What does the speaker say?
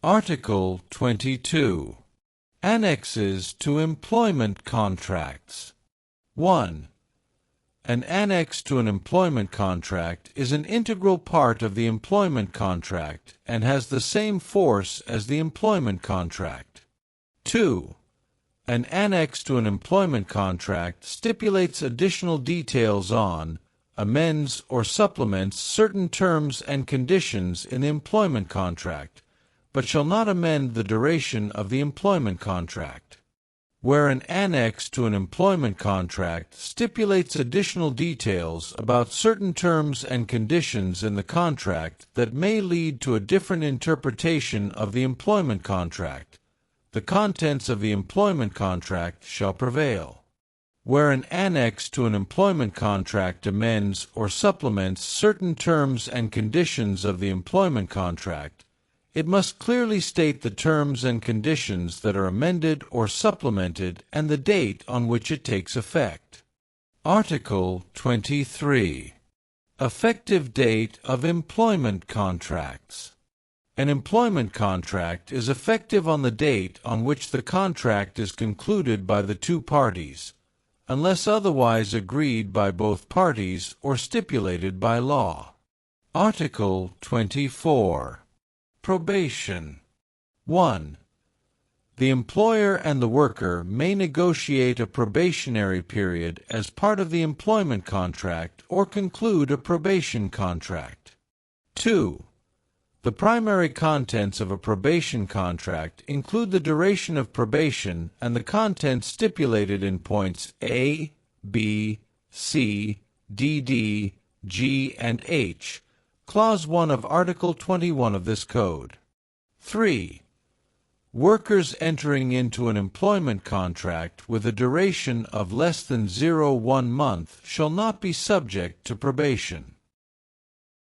Article 22. Annexes to employment contracts. 1. An annex to an employment contract is an integral part of the employment contract and has the same force as the employment contract. 2. An annex to an employment contract stipulates additional details on, amends or supplements certain terms and conditions in the employment contract, but shall not amend the duration of the employment contract. Where an annex to an employment contract stipulates additional details about certain terms and conditions in the contract that may lead to a different interpretation of the employment contract, the contents of the employment contract shall prevail. Where an annex to an employment contract amends or supplements certain terms and conditions of the employment contract, it must clearly state the terms and conditions that are amended or supplemented and the date on which it takes effect. Article 23. Effective date of employment contracts. An employment contract is effective on the date on which the contract is concluded by the two parties, unless otherwise agreed by both parties or stipulated by law. Article 24. Probation. 1. The employer and the worker may negotiate a probationary period as part of the employment contract or conclude a probation contract. 2. The primary contents of a probation contract include the duration of probation and the contents stipulated in points A, B, C, D, G, and H, Clause 1 of Article 21 of this Code. 3. Workers entering into an employment contract with a duration of less than 1 month shall not be subject to probation.